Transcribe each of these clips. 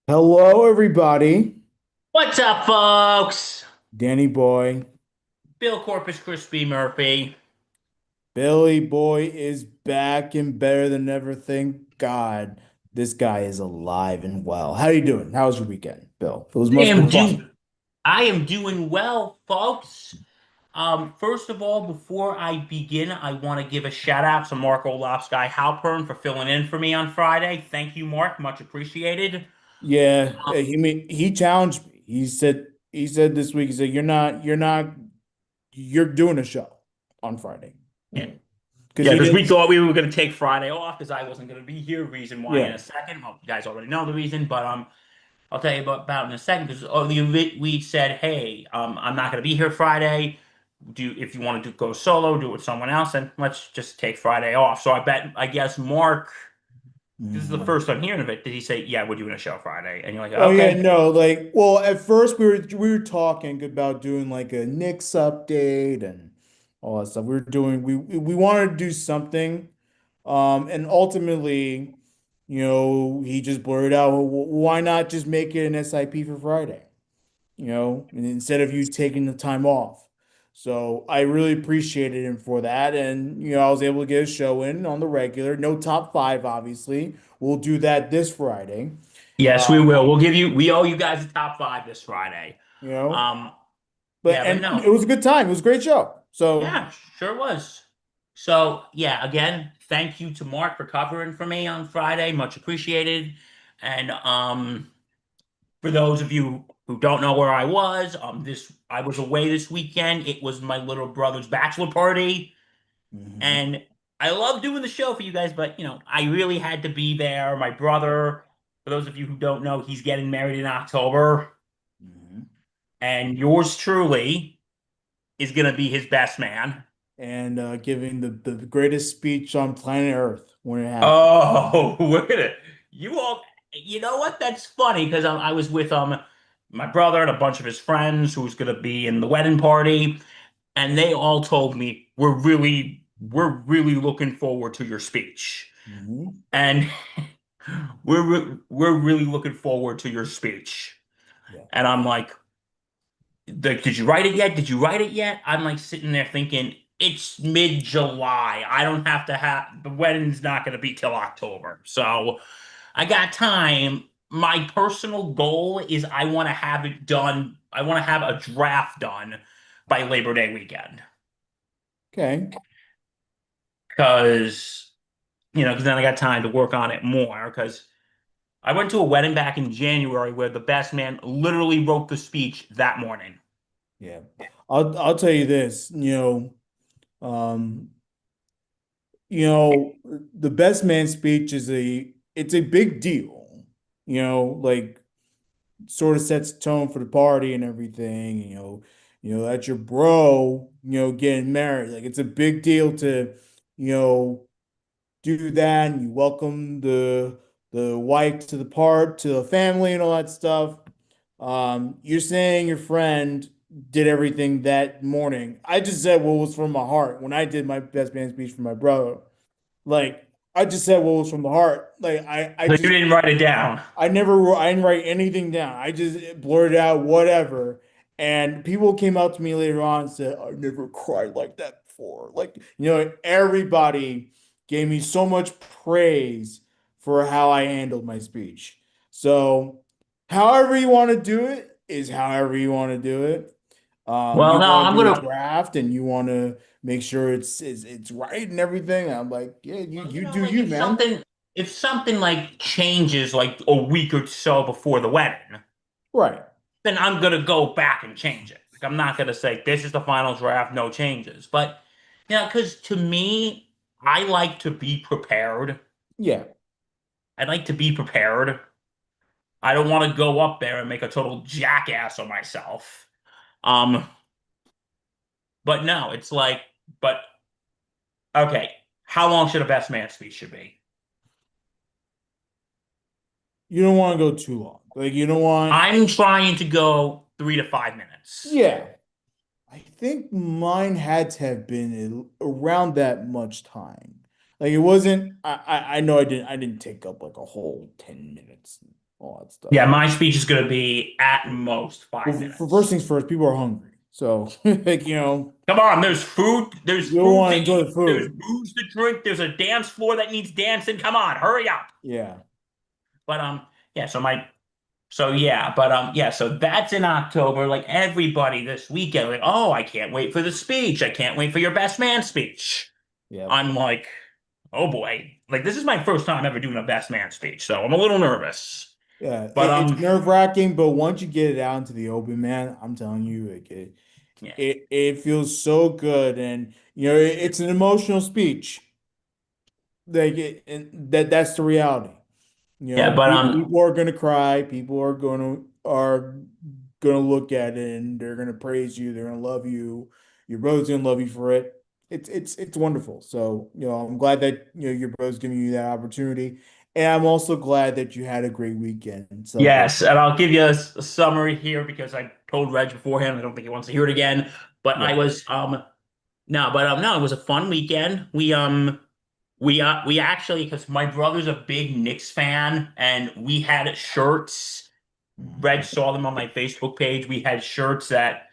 Hello, everybody. What's up, folks? Danny Boy, Bill Corpus Crispy Murphy. Billy Boy is back and better than ever. Thank God, this guy is alive and well. How you doing? How was your weekend, Bill? It I must have am been fun. do I am doing well, folks. First of all, before I begin, I want to give a shout out to Mark Olofsky Halpern for filling in for me on Friday. Thank you, Mark. Much appreciated. Yeah, he challenged me. He said this week. He said you're doing a show on Friday Yeah, because yeah, he because we did. thought we were going to take Friday off because I wasn't going to be here. Reason why in Yeah, a second. Well, you guys already know the reason, but I'll tell you about in a second because we said, hey, I'm not going to be here Friday. If you want to go solo, do it with someone else, and let's just take Friday off. So I guess Mark, this is the Mhm. first I'm hearing of it. Did he say, yeah, we're doing a show Friday? And you're like, Oh yeah, okay, no, well, at first we were talking about doing like a Knicks update and all that stuff. We wanted to do something, and ultimately, he just blurted out, "Well, why not just make it an SIP for Friday?" and instead of you taking the time off. So I really appreciated him for that, and I was able to get a show in on the regular. No top five, obviously. We'll do that this Friday. yes, we will. We owe you guys a top five this Friday. You know. Um, But yeah, but and no, it was a good time. It was a great show. So yeah, sure was. So yeah, again, thank you to Mark for covering for me on Friday. Much appreciated. And for those of you who don't know where I was, I was away this weekend. It was my little brother's bachelor party, mhm, and I love doing the show for you guys, but I really had to be there. My brother, for those of you who don't know, he's getting married in October, mhm. and yours truly is gonna be his best man. And giving the greatest speech on planet Earth when it happened. Oh, we're gonna you all. You know what? That's funny because I was with my brother and a bunch of his friends who's gonna be in the wedding party, and they all told me we're really looking forward to your speech, Mhm. and we're really looking forward to your speech. Yeah. And I'm like, did you write it yet? Did you write it yet? I'm like sitting there thinking it's mid-July. I don't have to have the wedding's not going to be till October, so I got time. My personal goal is I want to have it done. I want to have a draft done by Labor Day weekend. Okay. Because then I got time to work on it more. Because I went to a wedding back in January where the best man literally wrote the speech that morning. Yeah. I'll tell you this, um, the best man speech it's a big deal. Like sort of sets the tone for the party and everything. That's your bro, getting married. Like it's a big deal to, you know, do that and you welcome the wife to the family and all that stuff. You're saying your friend did everything that morning. I just said what was from my heart when I did my best man speech for my brother. Like I just said what was from the heart. Like I So you just didn't write it down. I didn't write anything down. I just blurted out whatever. And people came up to me later on and said, I never cried like that before. Like, everybody gave me so much praise for how I handled my speech. So, however you want to do it is however you want to do it. Well, You no, want I'm to do a gonna. draft and you want to make sure it's right and everything. I'm like, yeah, you Well, you do like you, man. if something like changes like a week or so before the wedding, Right. then I'm gonna go back and change it. Like I'm not gonna say this is the final draft, no changes. But because to me, I like to be prepared. Yeah. I like to be prepared. I don't want to go up there and make a total jackass of myself. Um, but no, it's like, but okay, how long should a best man speech should be? You don't want to go too long. Like you don't want, I'm trying to go 3 to 5 minutes. yeah. I think mine had to have been around that much time. Like it wasn't. I know I didn't take up like a whole 10 minutes and all that stuff. Yeah, my speech is going to be at most Well, five for first minutes. things first, people are hungry, so like Come on, there's food. There's you food want to to enjoy eat. the There's food. booze to drink. There's a dance floor that needs dancing. Come on, hurry up. Yeah, But yeah. So that's in October. Like everybody this weekend, like, oh, I can't wait for the speech. I can't wait for your best man speech. yep. I'm like, oh boy, like this is my first time ever doing a best man speech, so I'm a little nervous. Yeah, But it's nerve-wracking, but once you get it out into the open, man, I'm telling you, yeah, it feels so good, and it's an emotional speech. Like and that's the reality. yeah, but People are gonna cry. People are gonna look at it and they're gonna praise you. They're gonna love you. Your brother's gonna love you for it. It's wonderful. So I'm glad that your brother's giving you that opportunity, and I'm also glad that you had a great weekend yes, celebrating. and I'll give you a summary here because I told Reg beforehand. I don't think he wants to hear it again. But I Yeah, was no, but no, it was a fun weekend. We actually, because my brother's a big Knicks fan, and we had shirts. Reg saw them on my Facebook page. We had shirts that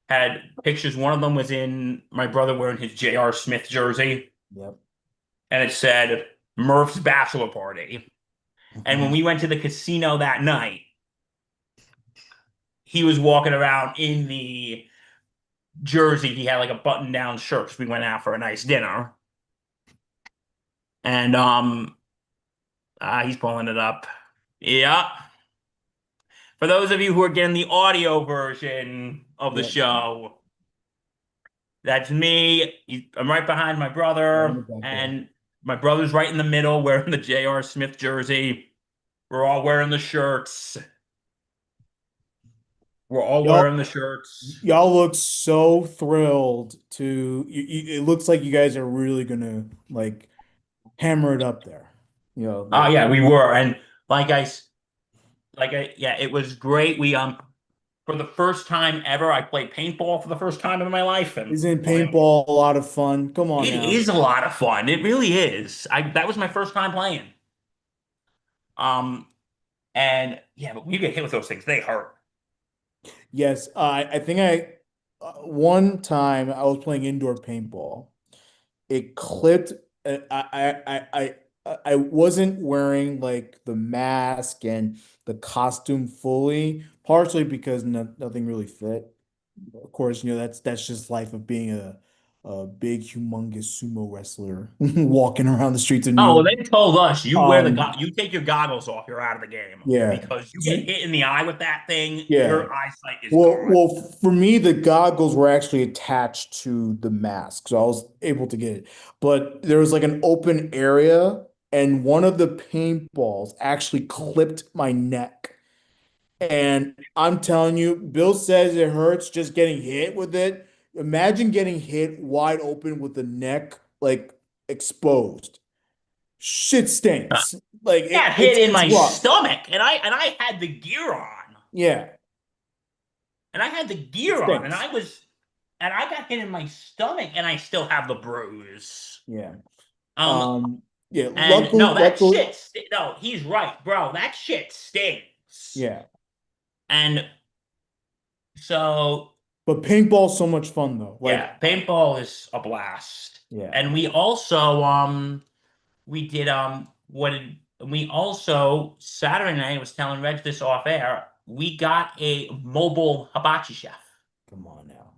had pictures. One of them was in my brother wearing his J.R. Smith jersey, yep. and it said Murph's bachelor party. And when we went to the casino that night, he was walking around in the jersey. He had like a button-down shirt because we went out for a nice dinner. And he's pulling it up. Yeah. For those of you who are getting the audio version of the Yep. show, that's me. I'm right behind my Right in the brother, back there. and my brother's right in the middle wearing the J.R. Smith jersey. We're all wearing the shirts. We're all Y'all, wearing the shirts. y'all look so thrilled it looks like you guys are really gonna like hammer it up there. Oh Like yeah, we were. And like I, s- yeah, it was great. We for the first time ever, I played paintball for the first time in my life, and isn't boy, paintball a lot of fun? Come on it now. is a lot of fun. It really is. I That was my first time playing. Um, and yeah, but when you get hit with those things, they hurt. Yes, I think one time I was playing indoor paintball. It clipped. I wasn't wearing like the mask and the costume fully, partially because nothing really fit. Of course, that's just life of being a big, humongous sumo wrestler walking around the streets of New Oh, well, York. they told us Um, you take your goggles off, you're out of the game yeah. because you get hit in the eye with that thing, Yeah. your eyesight is Well, gone. well, for me, the goggles were actually attached to the mask, so I was able to get it. But there was like an open area, and one of the paintballs actually clipped my neck. And I'm telling you, Bill says it hurts just getting hit with it. Imagine getting hit wide open with the neck like exposed. Shit stinks. Like Got hit it's in it's my rough. stomach, and I had the gear on, Yeah, and I had the it gear on, stinks. and I got hit in my stomach, and I still have the bruise. Yeah. Um, Um, yeah, and luckily, no, luckily, no, he's right, bro. That shit stings. yeah. And so, But paintball's so much fun though. yeah, paintball is a blast. Yeah. And we also we did what did we also Saturday night, I was telling Reg this off air, we got a mobile hibachi chef. Come on now.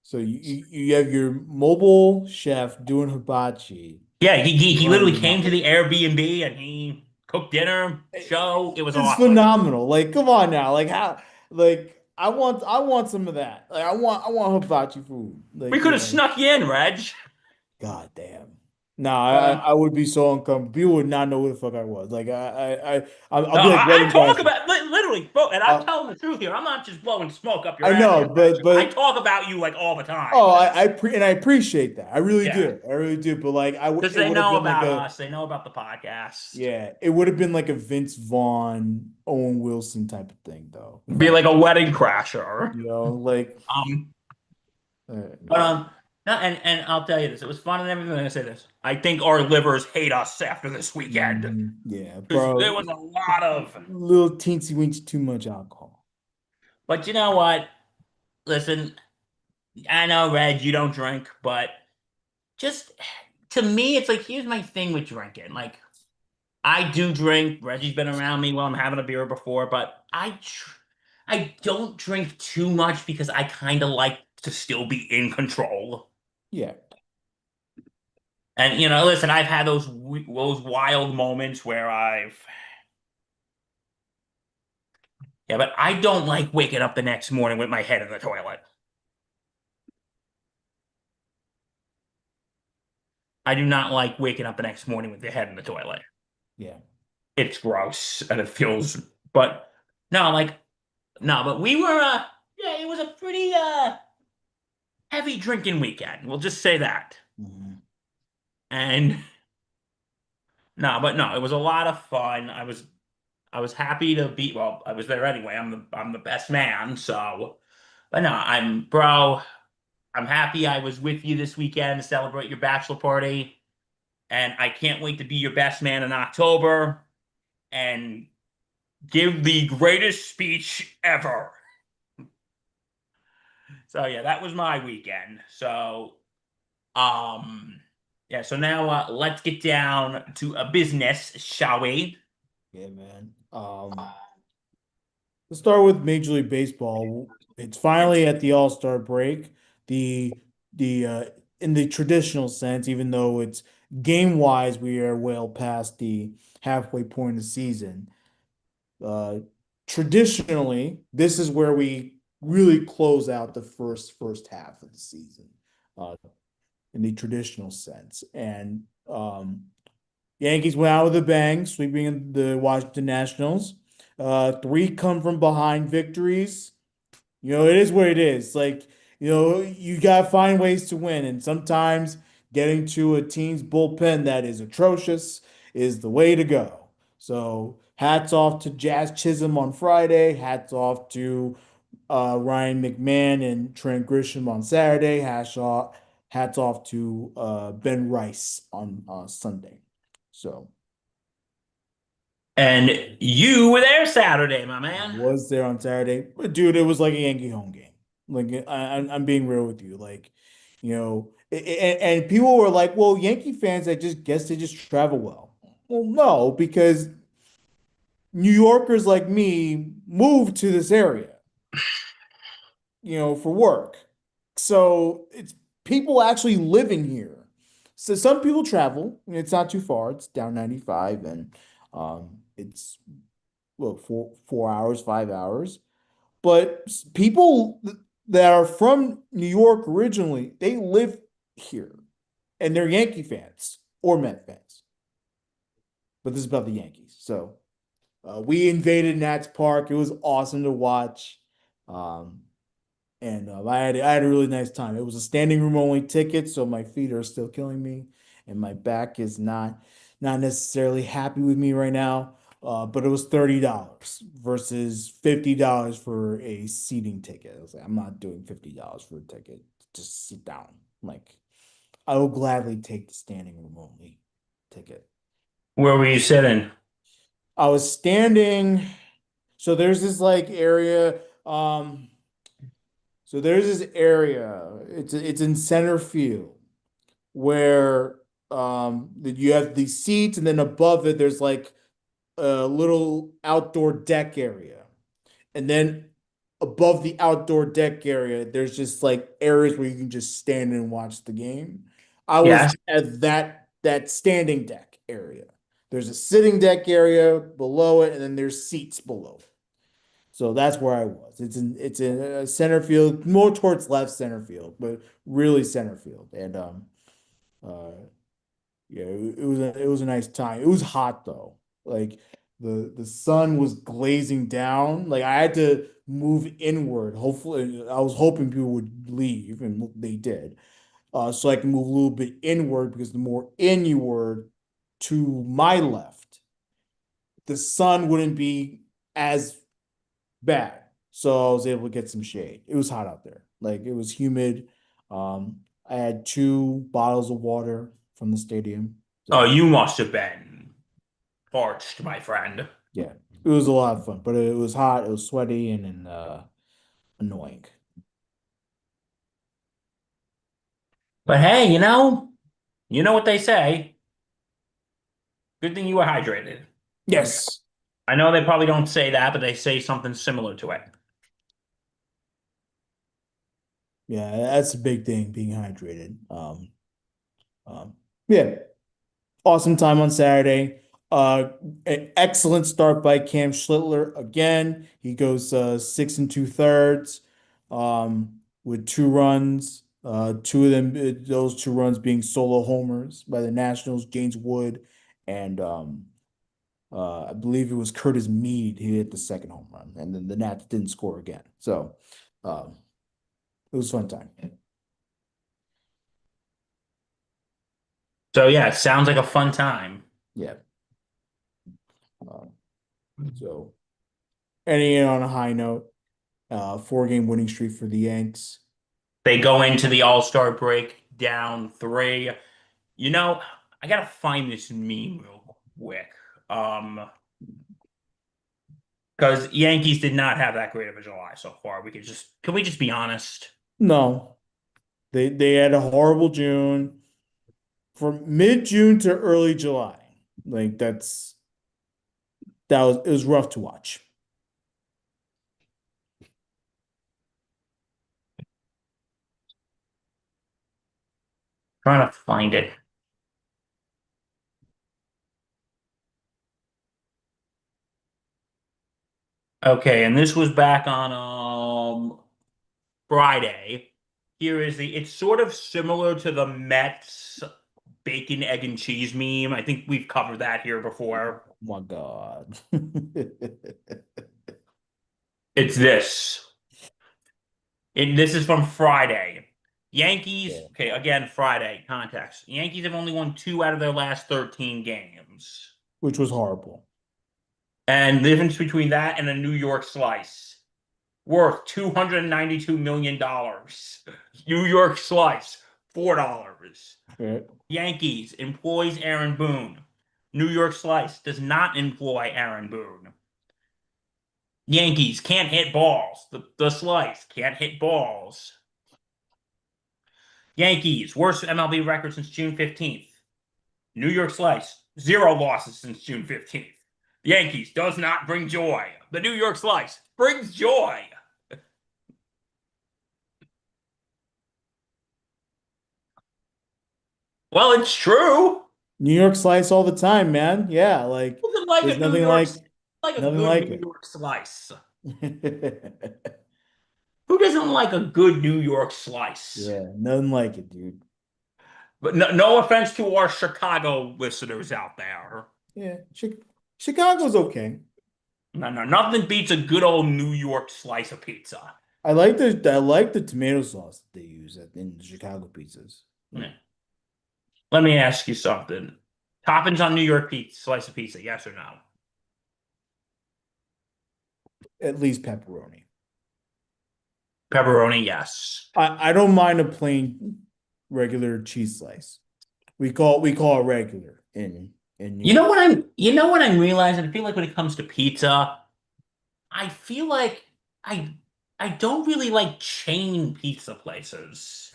So you have your mobile chef doing hibachi. Yeah, he Oh, literally your came to mom. the Airbnb and he cooked dinner, show. It was It's awesome. phenomenal. Like, come on now. Like how like I want some of that. Like I want hibachi food. We Like, could have snuck you in, Reg. God damn. Nah, But I would be so uncomfortable. People would not know who the fuck I was. Like I'll no, be like I wedding talk crashers. about literally, bro, and I'm Uh, telling the truth here. I'm not just blowing smoke up your I ass know, here, Reg. I but talk about you like all the time oh, because I appreciate that. I really yeah, do. I really do. But like because it they would have know been like about a us. They know about the podcast. yeah, it would have been like a Vince Vaughn, Owen Wilson type of thing though. If Be I like a wedding crasher. like Um, but yeah. No, and I'll tell you this. It was fun and everything. I'm gonna say this. I think our livers hate us after this weekend Yeah, because there bro. was a lot of. Little teensy weensy too much alcohol. But you know what? Listen, I know, Reg, you don't drink, but just to me, it's like here's my thing with drinking. Like I do drink. Reggie's been around me while I'm having a beer before, but I don't drink too much because I kind of like to still be in control. Yeah. And listen, I've had those wild moments where yeah, but I don't like waking up the next morning with my head in the toilet. I do not like waking up the next morning with your head in the toilet. Yeah. It's gross and it feels, but no, like no, but we were yeah, it was a pretty heavy drinking weekend. We'll just say that. Mhm. And no, but no, it was a lot of fun. I was happy to be well, I was there anyway. I'm the best man, so but no, I'm happy I was with you this weekend to celebrate your bachelor party. And I can't wait to be your best man in October and give the greatest speech ever. So yeah, that was my weekend. So yeah, so now let's get down to a business, shall we? Yeah, man. Let's start with Major League Baseball. It's finally at the All-Star break. The the in the traditional sense, even though it's game wise, we are well past the halfway point of the season. Uh, Traditionally, this is where we really close out the first half of the season, uh, in the traditional sense. And Yankees went out with a bang, sweeping the Washington Nationals. Three come from behind victories. It is what it is. Like, you gotta find ways to win, and sometimes getting to a team's bullpen that is atrocious is the way to go. So, hats off to Jazz Chisholm on Friday. Hats off to Ryan McMahon and Trent Grisham on Saturday. Hats off to Ben Rice on Sunday. So. And you were there Saturday, my man. Was there on Saturday. But dude, it was like a Yankee home game. Like I'm being real with you. Like, and people were like, well, Yankee fans, I just guess they just travel well. Well, no, because New Yorkers like me moved to this area, for work. So it's people actually living here. So some people travel. It's not too far. It's down 95 and it's well 4 hours, 5 hours. But people that are from New York originally, they live here and they're Yankee fans or Met fans. But this is about the Yankees. So we invaded Nats Park. It was awesome to watch. Um, and I had a really nice time. It was a standing room only ticket, so my feet are still killing me, and my back is not necessarily happy with me right now. But it was $30 versus $50 for a seating ticket. I was like, I'm not doing $50 for a ticket. Just sit down. Like, I will gladly take the standing room only ticket. Where were you sitting? I was standing. So there's this like area. So there's this area. It's in center field where that you have these seats, and then above it there's like a little outdoor deck area. And then above the outdoor deck area, there's just like areas where you can just stand and watch the game. I was Yes. at that standing deck area. There's a sitting deck area below it, and then there's seats below it. So that's where I was. It's in center field, more towards left center field, but really center field. And uh yeah, it was a nice time. It was hot though. Like the sun was glazing down. Like I had to move inward. Hopefully, I was hoping people would leave, and they did. So I can move a little bit inward because the more in you were to my left, the sun wouldn't be as bad. So I was able to get some shade. It was hot out there. Like it was humid. I had 2 bottles of water from the stadium. Oh, So you must have been parched, my friend. yeah, it was a lot of fun, but it was hot, it was sweaty, and then annoying. But hey, you know what they say. Good thing you were hydrated. Yes. I know they probably don't say that, but they say something similar to it. Yeah, that's a big thing, being hydrated. Um, yeah, awesome time on Saturday. An excellent start by Cam Schlittler again. He goes 6 2/3 with 2 runs. Two of them, those 2 runs being solo homers by the Nationals, James Wood, and I believe it was Curtis Mead who hit the second home run, and then the Nats didn't score again. So um, it was a fun time. So yeah, it sounds like a fun time. Yeah. Um, so ending it on a high note. 4 game winning streak for the Yanks. They go into the All-Star break down three. You know, I gotta find this meme real quick. Because Yankees did not have that great of a July so far. Can we just be honest? No, they had a horrible June from mid-June to early July. Like that was it was rough to watch. Trying to find it. Okay, and this was back on Friday. Here is the it's sort of similar to the Mets bacon, egg, and cheese meme. I think we've covered that here before. Oh my God. It's this. This is from Friday. Yeah, Yankees, okay, again, Friday, context. Yankees have only won 2 out of their last 13 games. which was horrible. And the difference between that and a New York slice, worth $292 million. New York slice, $4. Yeah. Yankees employs Aaron Boone. New York slice does not employ Aaron Boone. Yankees can't hit balls. The slice can't hit balls. Yankees, worst MLB record since June 15th. New York Slice, 0 losses since June 15th. Yankees does not bring joy. The New York Slice brings joy. Well, it's true. New York slice all the time, man. Yeah, like Who doesn't like there's a New York, like a nothing good like New it. York Slice? Who doesn't like a good New York Slice? Yeah, nothing like it, dude. But no offense to our Chicago listeners out there. Yeah, Chicago's okay. No, no, nothing beats a good old New York slice of pizza. I like the tomato sauce that they use in the Chicago pizzas. Yeah. Let me ask you something. Toppings on New York pizza, slice of pizza, yes or no? At least pepperoni. Pepperoni, yes. I don't mind a plain regular cheese slice. We call it regular in New York. You know what I'm realizing? I feel like when it comes to pizza, I feel like I I don't really like chain pizza places.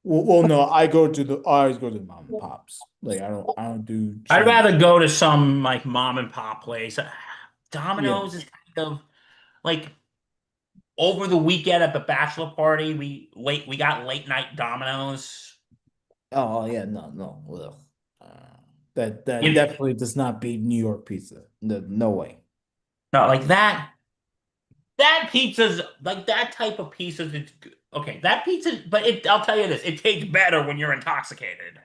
Well, no, I always go to the mom and pops. Like I don't do I'd chains. rather go to some like mom and pop place. Yeah. Domino's is kind of like over the weekend at the bachelor party, we got late night Domino's. Oh yeah, no. Well, that You definitely does not beat New York pizza. No way. know, like that pizza's like that type of pizza. It's okay. That pizza, but I'll tell you this: it tastes better when you're intoxicated.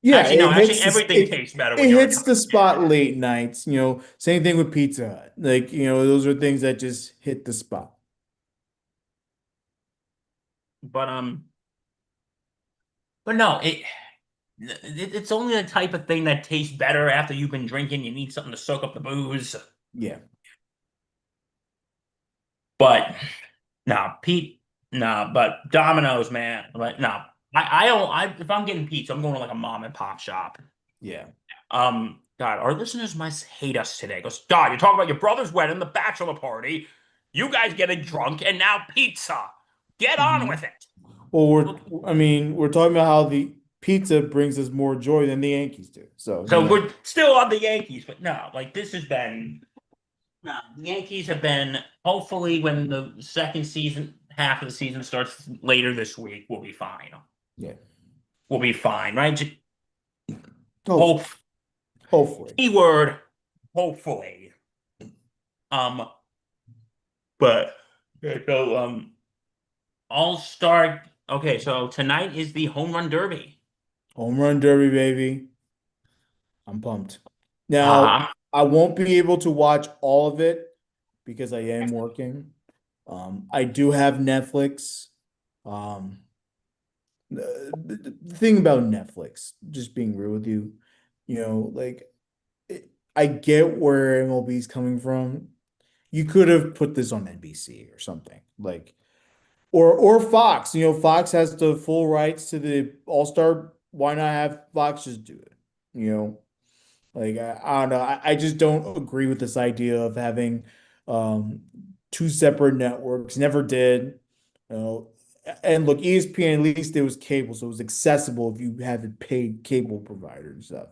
Yeah, Actually, no. Actually, everything tastes better when it you're hits the spot intoxicated. late nights. Same thing with Pizza Hut. Like, those are things that just hit the spot. But but no, it's only the type of thing that tastes better after you've been drinking. You need something to soak up the booze. Yeah. But no, Pete. No, but Domino's, man. But no, I don't. If I'm getting pizza, I'm going to like a mom and pop shop. Yeah. God, our listeners must hate us today. Goes, God, you're talking about your brother's wedding, the bachelor party, you guys getting drunk, and now pizza. Get on with Mhm. it. Well, Look, I mean, we're talking about how the pizza brings us more joy than the Yankees do. So, so we're still on the Yankees, but no, like this has been. No, the Yankees have been. Hopefully, when the second season, half of the season starts later this week, we'll be fine. yeah, We'll be fine, right? hopefully, Hope. hopefully. Keyword. Hopefully. Um, but yeah, so All-Star. Okay, so tonight is the home run derby. Home run derby, baby. I'm pumped. Now, Um, I won't be able to watch all of it because I am working. I do have Netflix. Um, the thing about Netflix, just being real with you, like I get where MLB is coming from. You could have put this on NBC or something, like or Fox. Fox has the full rights to the All-Star. Why not have Fox just do it? You know, like I don't know. I just don't agree with this idea of having um two separate networks. Never did. You know, and look, ESPN, at least it was cable, so it was accessible if you have a paid cable provider and stuff.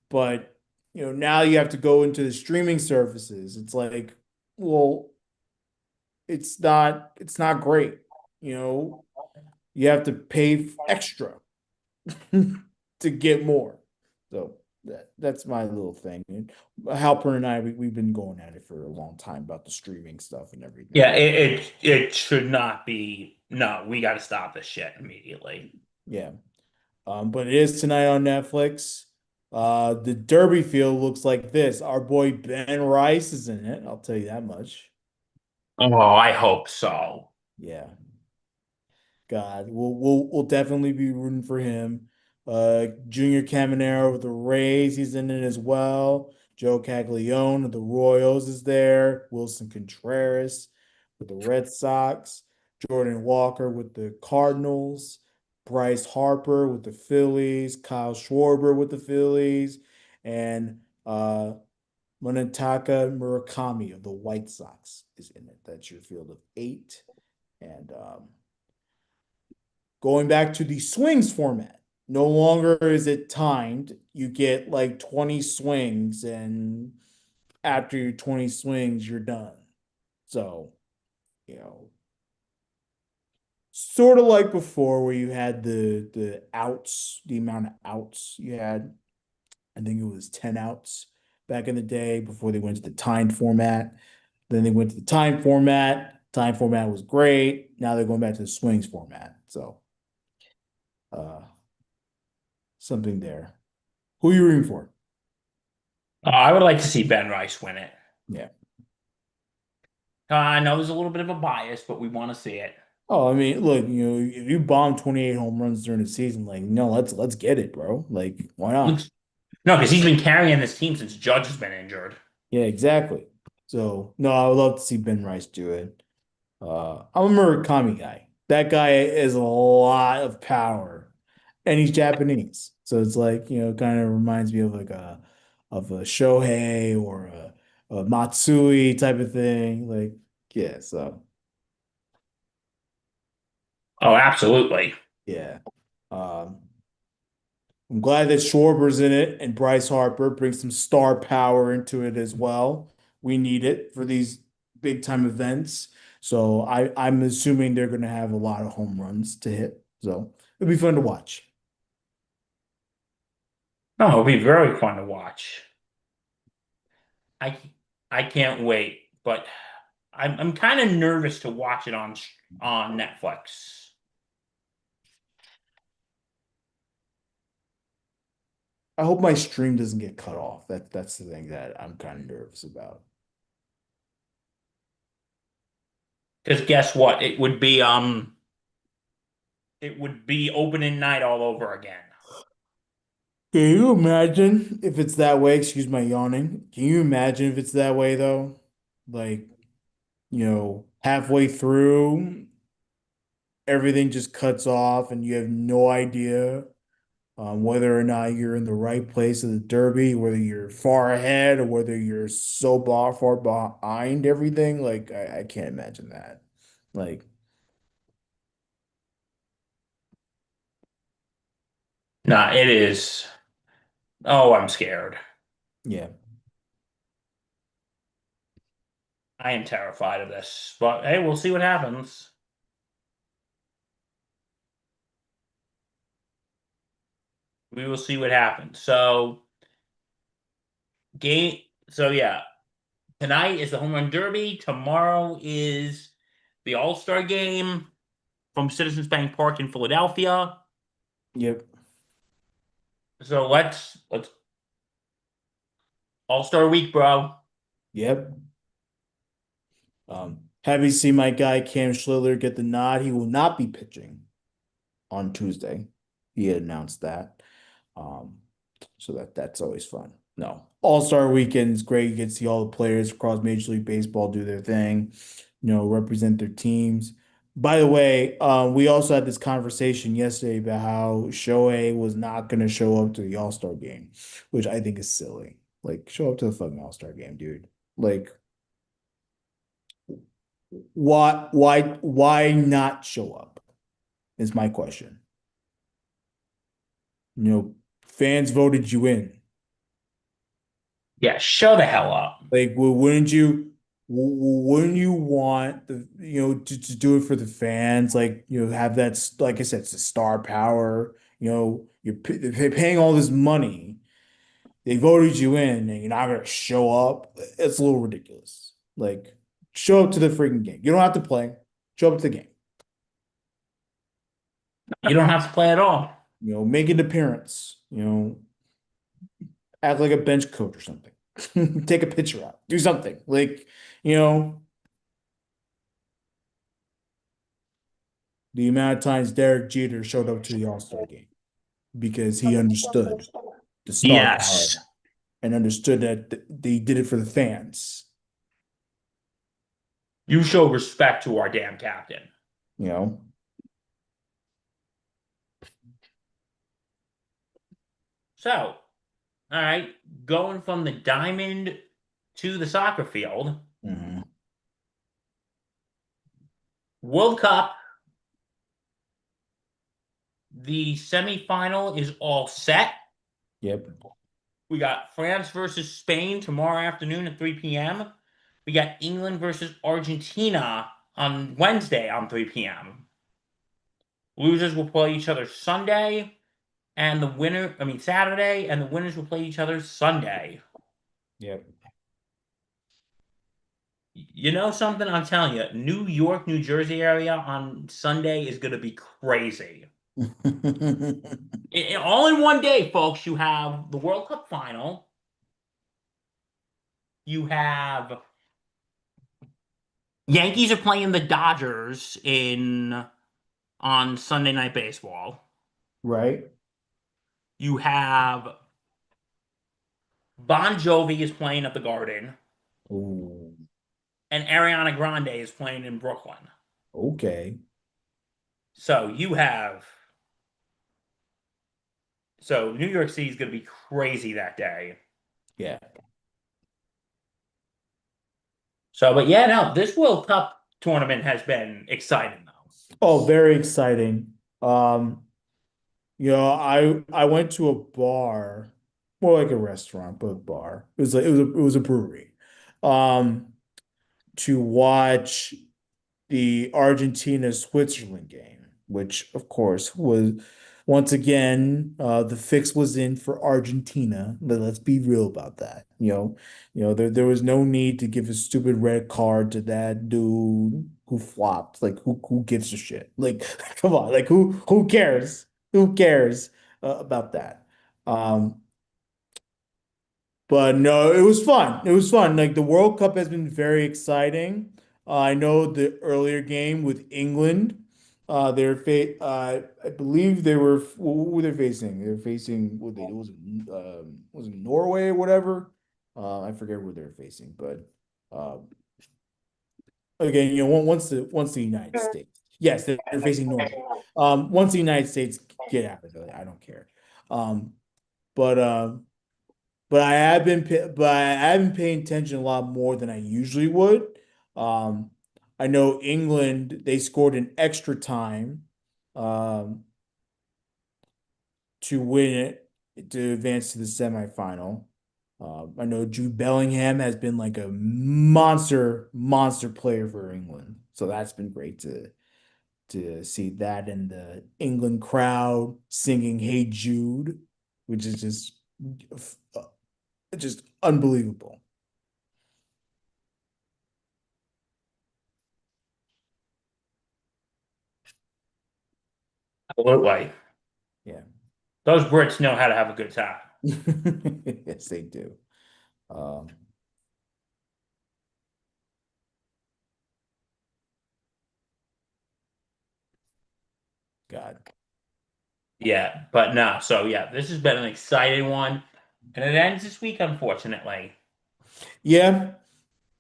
But now you have to go into the streaming services. It's like, well, it's not great. You know, you have to pay extra to get more. So that's my little thing. And Halper and I, we've been going at it for a long time about the streaming stuff and yeah, everything. it should not be. No, we got to stop this shit immediately. Yeah. But it is tonight on Netflix. The Derby field looks like this. Our boy Ben Rice is in it. I'll tell you that much. Oh, I hope so. Yeah. God, we'll definitely be rooting for him. Junior Caminero with the Rays, he's in it as well. Joe Caglione of the Royals is there. Wilson Contreras with the Red Sox. Jordan Walker with the Cardinals. Bryce Harper with the Phillies. Kyle Schwarber with the Phillies, and Munetaka Murakami of the White Sox is in it. That's your field of eight. And going back to the swings format. No longer is it timed. You get like 20 swings, and after your 20 swings, you're done. So, you know, sort of like before where you had the outs, the amount of outs you had. I think it was 10 outs back in the day before they went to the timed format. Then they went to the time format. Time format was great. Now they're going back to the swings format. So, uh, something there. Who are you rooting for? I would like to see Ben Rice win it. Yeah. I know there's a little bit of a bias, but we want to see it. Oh, I mean, look, if you bomb 28 home runs during the season, like, no, let's get it, bro. Like, why not? Looks no, because he's been carrying this team since Judge has been injured. Yeah, exactly. So, no, I would love to see Ben Rice do it. I'm a Murakami guy. That guy is a lot of power, and he's Japanese. So it's like, kind of reminds me of like a Shohei or a Matsui type of thing. Like, yeah, so Oh, absolutely. yeah. Um, I'm glad that Schwarber's in it and Bryce Harper brings some star power into it as well. We need it for these big time events. So I'm assuming they're going to have a lot of home runs to hit. So it'll be fun to watch. No, it'll be very fun to watch. I I can't wait, but I'm kind of nervous to watch it on Netflix. I hope my stream doesn't get cut off. That's the thing that I'm kind of nervous about. Because guess what? It would be opening night all over again. Can you imagine if it's that way? Excuse my yawning. Can you imagine if it's that way though? Like, halfway through. everything just cuts off and you have no idea whether or not you're in the right place of the Derby, whether you're far ahead or whether you're so far behind everything. Like I can't imagine that. Like, Nah, it is. Oh, I'm scared. yeah, I am terrified of this. But hey, we'll see what happens. We will see what happens. Game. So yeah, tonight is the home run derby. Tomorrow is the All-Star game from Citizens Bank Park in Philadelphia. yep, So let's All-Star week, bro. yep. Have you seen my guy Cam Schiller get the nod? He will not be pitching on Tuesday. He had announced that. Um, so that's always fun. No, All-Star Weekend is great. You get to see all the players across Major League Baseball do their thing, represent their teams. By the way, we also had this conversation yesterday about how Shohei was not going to show up to the All-Star game, which I think is silly. Like, show up to the fucking All-Star game, dude. Like, why not show up? Is my question. Fans voted you in. Yeah, show the hell up. Like, wouldn't you want to do it for the fans? Like, have that, like I said, it's a star power. They're paying all this money. They voted you in and you're not gonna show up. It's a little ridiculous. Like, show up to the freaking game. You don't have to play. Show up to the game. You don't have to play at all. Make an appearance. Act like a bench coach or something. Take a picture out. Do something. Like, you know, the amount of times Derek Jeter showed up to the All-Star game because he understood the star power Yes. and understood that they did it for the fans. You show respect to our damn captain. You know, So, all right, going from the diamond to the soccer field, Mhm. World Cup, the semifinal is all set. Yep, We got France versus Spain tomorrow afternoon at 3 p.m. We got England versus Argentina on Wednesday on 3 p.m. Losers will play each other Sunday, and the winner, I mean Saturday, and the winners will play each other Sunday. yep. You know something? I'm telling you, New York, New Jersey area on Sunday is going to be crazy. All in one day, folks. You have the World Cup final. You have Yankees are playing the Dodgers in on Sunday Night Baseball. Right? You have Bon Jovi is playing at the Garden, Oh, and Ariana Grande is playing in Brooklyn. okay. So you have so New York City is going to be crazy that day. Yeah. So, but yeah, no, this World Cup tournament has been exciting though. Oh, very exciting. I went to a bar, more like a restaurant, but a bar. It was a brewery. Um, to watch the Argentina-Switzerland game, which of course was once again the fix was in for Argentina. Let's be real about that. There was no need to give a stupid red card to that dude who flopped. Like who gives a shit? Like come on, like who cares? Who cares about that? Um, but no, it was fun. It was fun. Like the World Cup has been very exciting. I know the earlier game with England, I believe they were who were they facing? They were facing was it Norway or whatever? I forget who they were facing, but again, once the United States. Yes, they're facing Norway. Once the United States get out of it, I don't care. Um, but but I have been paying attention a lot more than I usually would. Um, I know England, they scored an extra time um, to win it to advance to the semifinal. I know Jude Bellingham has been like a monster player for England, so that's been great to see that in the England crowd singing "Hey Jude," which is just unbelievable. Absolutely. Yeah. Those Brits know how to have a good time. Yes, they do. Um, God. Yeah, but no. So yeah, this has been an exciting one, and it ends this week, unfortunately. Yeah.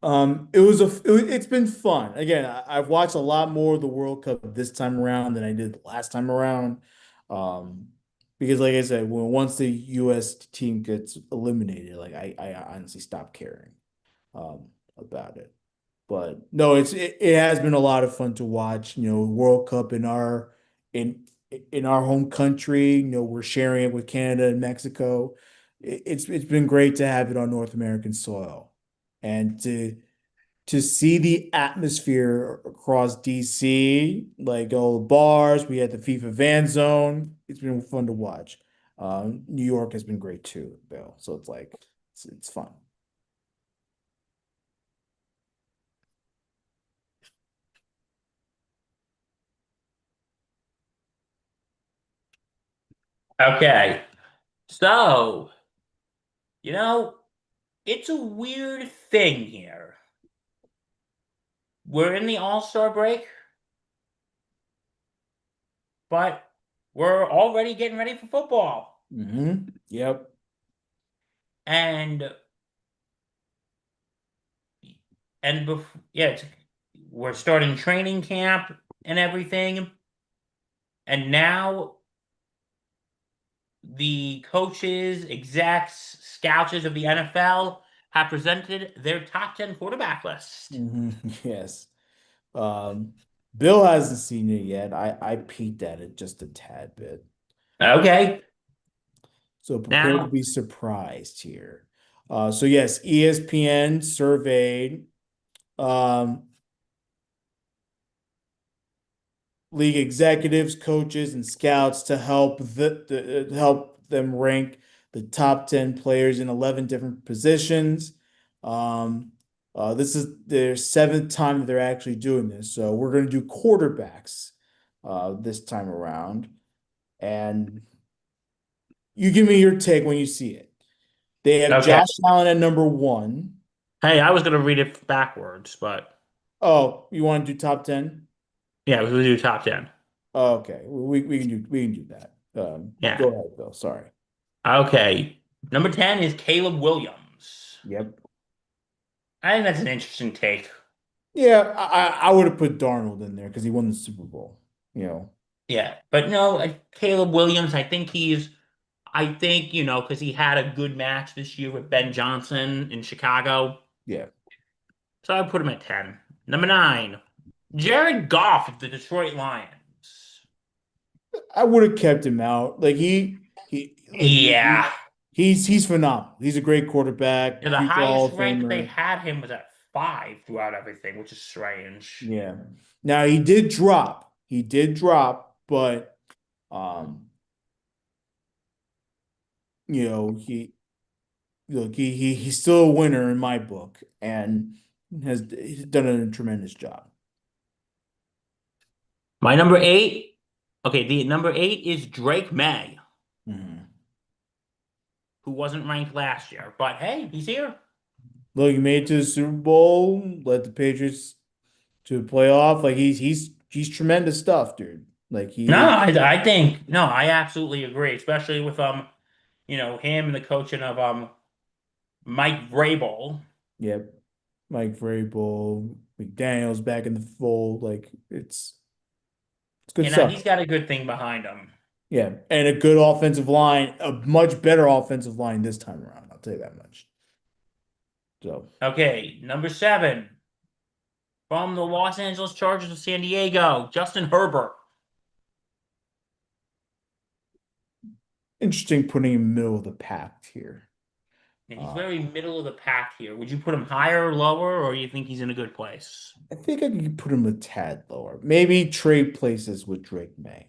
It's been fun. Again, I've watched a lot more of the World Cup this time around than I did the last time around. Um, because like I said, once the US team gets eliminated, like I honestly stopped caring about it. But no, it has been a lot of fun to watch. World Cup in in our home country. We're sharing it with Canada and Mexico. It's been great to have it on North American soil, and to see the atmosphere across DC, like all the bars. We had the FIFA Van Zone. It's been fun to watch. New York has been great too, Bill. So it's like it's fun. Okay, so you know, it's a weird thing here. We're in the All-Star break, but we're already getting ready for football. Yep. And yeah, we're starting training camp and everything. And now the coaches, execs, scouts of the NFL have presented their top 10 quarterback list. Yes. Um, Bill hasn't seen it yet. I peeked at it just a tad bit. Okay. So prepare to Now, be surprised here. So yes, ESPN surveyed um, league executives, coaches, and scouts to help them rank the top 10 players in 11 different positions. Um, this is their seventh time that they're actually doing this. So we're going to do quarterbacks this time around. And you give me your take when you see it. They have okay. Josh Allen at number one. Hey, I was going to read it backwards, but Oh, you want to do top 10? yeah, we'll do top 10. Oh, okay. We can do that. Yeah. Go ahead, Bill. Sorry. Okay. Number 10 is Caleb Williams. Yep. I think that's an interesting take. Yeah, I would have put Darnold in there because he won the Super Bowl. You know. Yeah. But no, Caleb Williams, I think, because he had a good match this year with Ben Johnson in Chicago. Yeah. So I put him at 10. Number 9, Jared Goff of the Detroit Lions. I would have kept him out. Like Yeah. he's phenomenal. He's a great quarterback, Yeah, the future Hall highest of rank they Famer. had him was at 5 throughout everything, which is strange. Yeah. Now he did drop. He did drop, but um, you know, he's still a winner in my book and he's done a tremendous job. My number 8, okay, the number 8 is Drake May, Mhm. who wasn't ranked last year. But hey, he's here. Look, he made it to the Super Bowl, led the Patriots to a playoff. Like he's tremendous stuff, dude. Like No, he, I think no, I absolutely agree, especially with him and the coaching of Mike Vrabel. yep, Mike Vrabel, McDaniel's back in the fold. Like It's good You know, stuff. he's got a good thing behind him. Yeah, and a good offensive line, a much better offensive line this time around. I'll tell you that much. So Okay, number 7 from the Los Angeles Chargers of San Diego, Justin Herbert. interesting putting him middle of the pack here. And he's Uh, very middle of the pack here. Would you put him higher or lower, or you think he's in a good place? I think I could put him a tad lower. Maybe trade places with Drake May.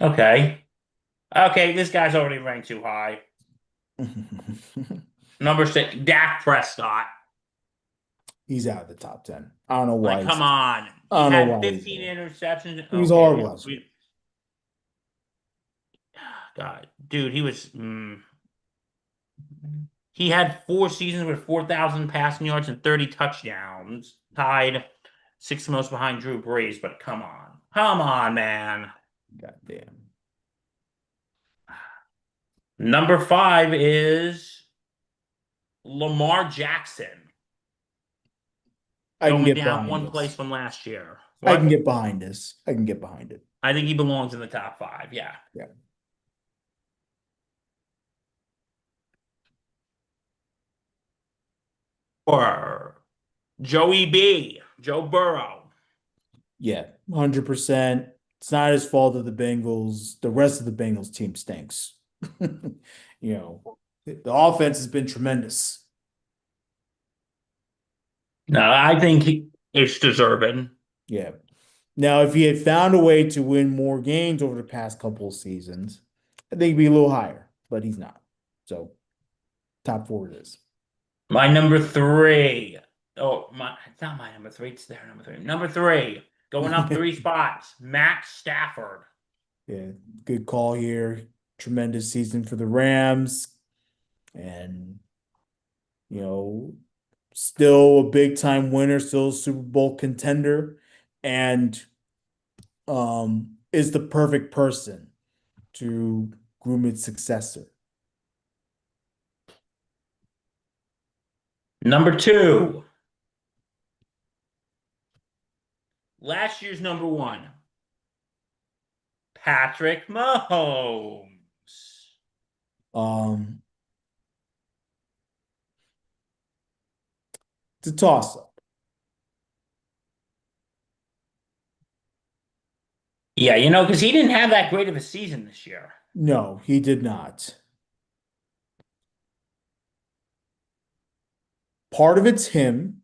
Okay. Okay, this guy's already ranked too high. Number 6, Dak Prescott. He's out of the top 10. I don't know Like, why come he's on. I He don't know had why he's 15 there. interceptions. He was Okay. horrible last year. God, dude, he had 4 seasons with 4,000 passing yards and 30 touchdowns, tied 6th most behind Drew Brees. But come on. Come on, man. God damn. Number 5 is Lamar Jackson, I can going get down behind one place this. from last year. I can What? get behind this. I can get behind it. I think he belongs in the top 5. Yeah. Yeah. Or Joey B, Joe Burrow. Yeah. 100%. It's not his fault that the Bengals, the rest of the Bengals team stinks. You know, the offense has been tremendous. No, I think it's deserving. Yeah. Now, if he had found a way to win more games over the past couple of seasons, I think he'd be a little higher, but he's not. So, top four it is. My number 3. Oh, it's not my number 3. It's their number 3. Number 3, going up 3 spots, Matt Stafford. Yeah, good call here. Tremendous season for the Rams. And, you know, still a big time winner, still a Super Bowl contender, and is the perfect person to groom its successor. Number 2, last year's number 1, Patrick Mahomes. Um, it's a toss up. Yeah, because he didn't have that great of a season this year. No, he did not. Part of it's him,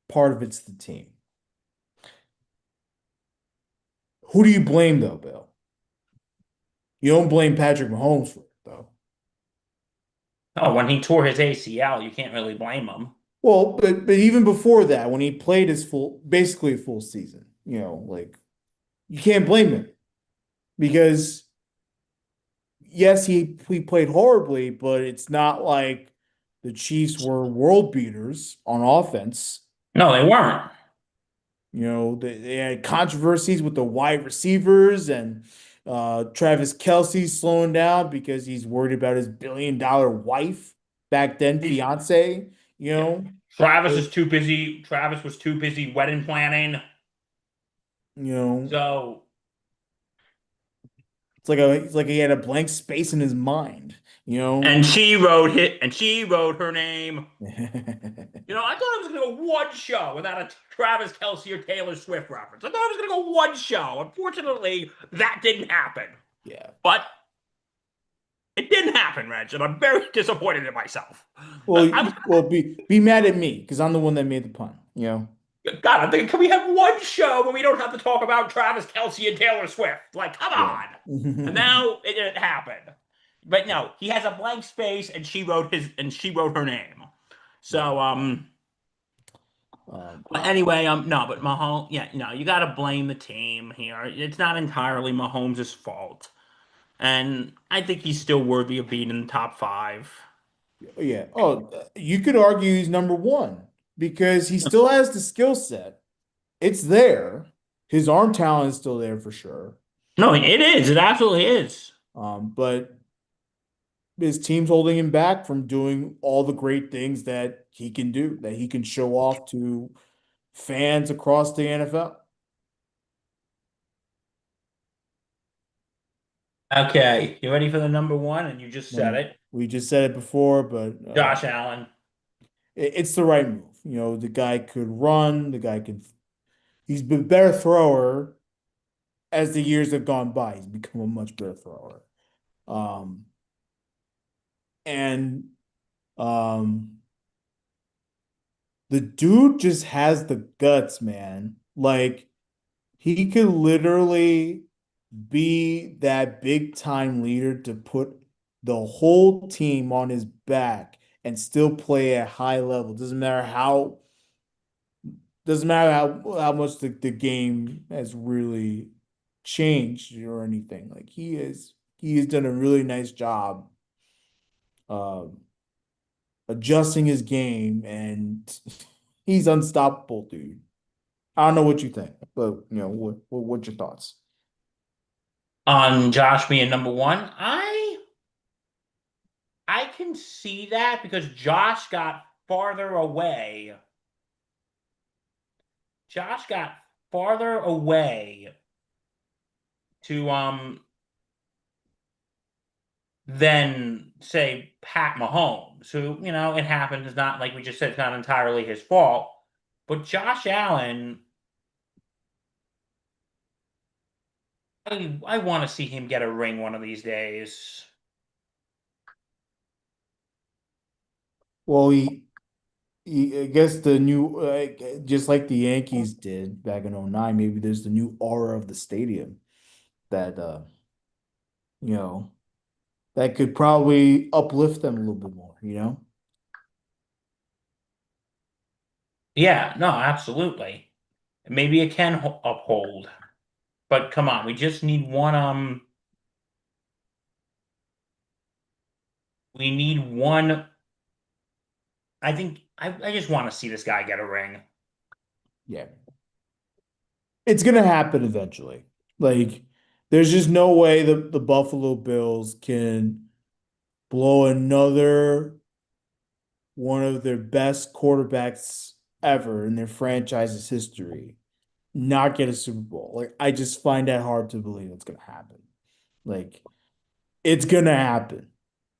part of it's the team. Who do you blame though, Bill? You don't blame Patrick Mahomes for it though. Oh, when he tore his ACL, you can't really blame him. Well, but even before that, when he played his basically a full season, like you can't blame him because yes, he played horribly, but it's not like the Chiefs were world beaters on offense. No, they weren't. They had controversies with the wide receivers and Travis Kelce slowing down because he's worried about his $1 billion wife back then, He's fiance, Yeah. Travis was too busy wedding planning. you know, So, it's like he had a blank space in his mind, you know. and she wrote her name. I thought I was going to go one show without a Travis Kelce or Taylor Swift reference. I thought I was going to go one show. Unfortunately, that didn't happen. Yeah. But it didn't happen, Reg, and I'm very disappointed in myself. Well, I was be mad at me because I'm the one that made the pun, God, I'm thinking, can we have one show where we don't have to talk about Travis Kelce and Taylor Swift? Like, come Yeah. on. And now it didn't happen. But no, he has a blank space and she wrote her name. Yeah. So but anyway, no, but Mahomes, yeah, no, you gotta blame the team here. It's not entirely Mahomes' fault. And I think he's still worthy of being in the top 5. Yeah. Oh, you could argue he's number one because he still has the skill set. It's there. His arm talent is still there for sure. No, it is. It absolutely is. But his team's holding him back from doing all the great things that he can do, that he can show off to fans across the NFL. Okay, you ready for the number one? And you just said it. We just said it before, but Josh Allen. it's the right move. The guy could run. The guy can. He's been a better thrower as the years have gone by. He's become a much better thrower. Um, and um, the dude just has the guts, man. Like he could literally be that big time leader to put the whole team on his back and still play at high level. Doesn't matter how much the game has really changed or anything. Like he has done a really nice job um adjusting his game, and he's unstoppable, dude. I don't know what you think, but what's your thoughts? On Josh being number one, I can see that because Josh got farther away. Josh got farther away to than say Pat Mahomes, who, it happens. It's not like we just said it's not entirely his fault. But Josh Allen, I want to see him get a ring one of these days. Well, I guess the new, just like the Yankees did back in '09, maybe there's the new aura of the stadium that, you know, that could probably uplift them a little bit more. Yeah, no, absolutely. Maybe it can uphold. But come on, we just need one. We need one. I think I just want to see this guy get a ring. Yeah. It's gonna happen eventually. Like, there's just no way the Buffalo Bills can blow another one of their best quarterbacks ever in their franchise's history, not get a Super Bowl. Like, I just find that hard to believe it's gonna happen. Like, it's gonna happen.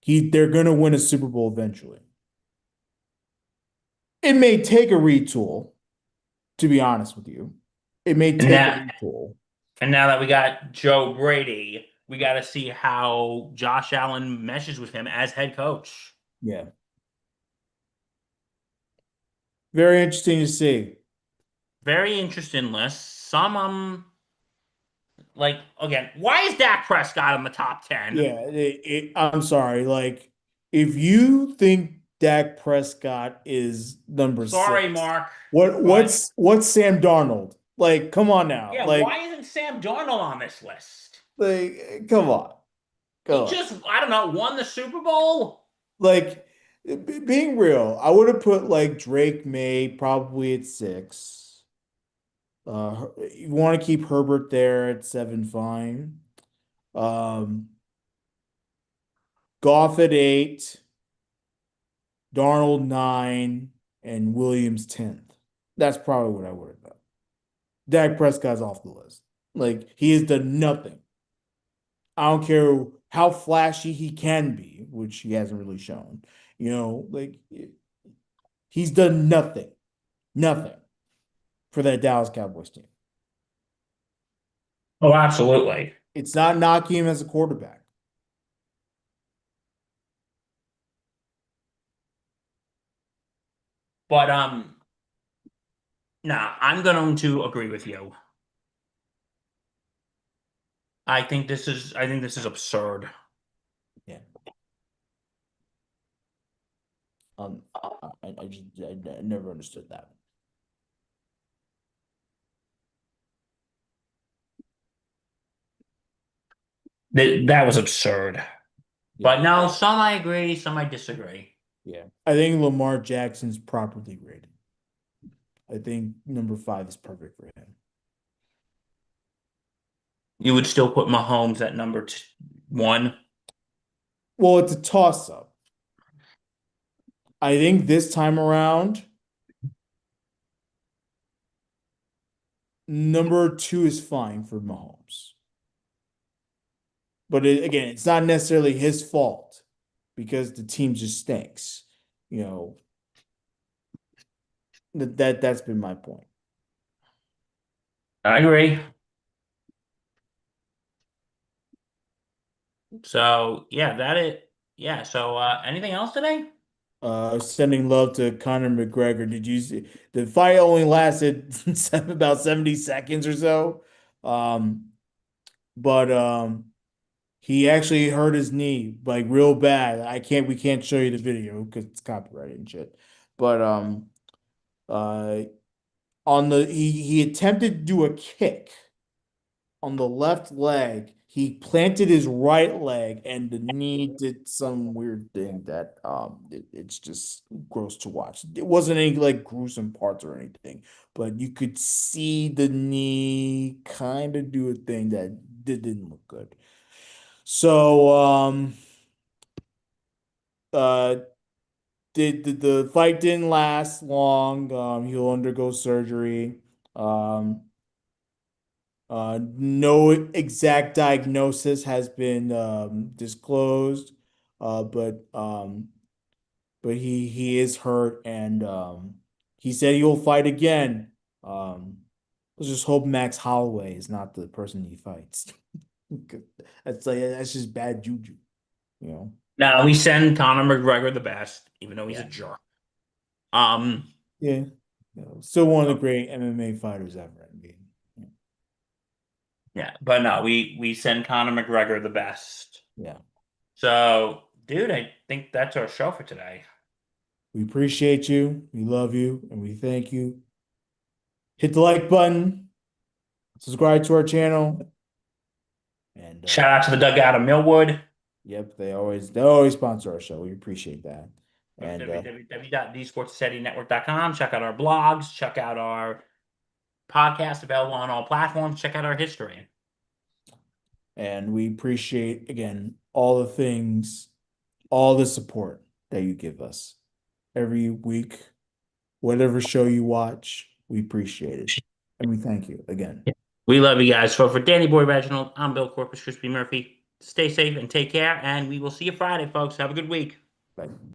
They're gonna win a Super Bowl eventually. It may take a retool, to be honest with you. It may And take a now, retool. and now that we got Joe Brady, we got to see how Josh Allen meshes with him as head coach. Yeah. Very interesting to see. Very interesting list. Some like again, why is Dak Prescott in the top 10? Yeah, I'm sorry. Like, if you think Dak Prescott is number Sorry, six, Mark, what but what's Sam Darnold? Like, come on now. yeah, why isn't Sam Darnold on this list? Come on, come He on. just, I don't know, won the Super Bowl. Like, being real, I would have put like Drake May probably at six. You want to keep Herbert there at seven, fine. Um, Goff at eight. Darnold nine, and Williams 10th. That's probably what I would have done. Dak Prescott's off the list. Like, he has done nothing. I don't care how flashy he can be, which he hasn't really shown. Like, he's done nothing, nothing for that Dallas Cowboys team. Oh, absolutely. It's not knocking him as a quarterback. But nah, I'm going to agree with you. I think this is absurd. Yeah. Um, I never understood that. That was absurd. Yeah, But no, some I agree, some I disagree. yeah. I think Lamar Jackson's properly rated. I think number five is perfect for him. You would still put Mahomes at number one. Well, it's a toss up. I think this time around, number two is fine for Mahomes. But again, it's not necessarily his fault because the team just stinks. You know, that's been my point. I agree. So yeah, that it. Yeah. So anything else today? Sending love to Conor McGregor. Did you see the fight only lasted about 70 seconds or so? Um, but he actually hurt his knee like real bad. We can't show you the video because it's copyrighted and shit. But uh on he attempted to do a kick on the left leg. He planted his right leg, and the knee did some weird thing that it's just gross to watch. It wasn't any like gruesome parts or anything, but you could see the knee kind of do a thing that didn't look good. So uh the fight didn't last long. He'll undergo surgery. Um no exact diagnosis has been disclosed, uh, but um, but he is hurt, and he said he will fight again. Um, let's just hope Max Holloway is not the person he fights. That's just bad juju, you know? No, we send Conor McGregor the best, even though he's a Yeah, jerk. Um, yeah. Still one of the great MMA fighters ever. I mean, yeah, but no, we send Conor McGregor the best. yeah. So, dude, I think that's our show for today. We appreciate you, we love you, and we thank you. Hit the like button, subscribe to our channel, and Shout out to the dugout of Millwood. yep, they always sponsor our show. We appreciate that. And www.thesportssettingnetwork.com. Check out our blogs. Check out our podcast available on all platforms. Check out our history. we appreciate again all the things, all the support that you give us every week, whatever show you watch, we appreciate it. And we thank you again. We love you guys. So for Danny Boy Reginald, I'm Bill Corpus Crispy Murphy. Stay safe and take care, and we will see you Friday, folks. Have a good week. Bye.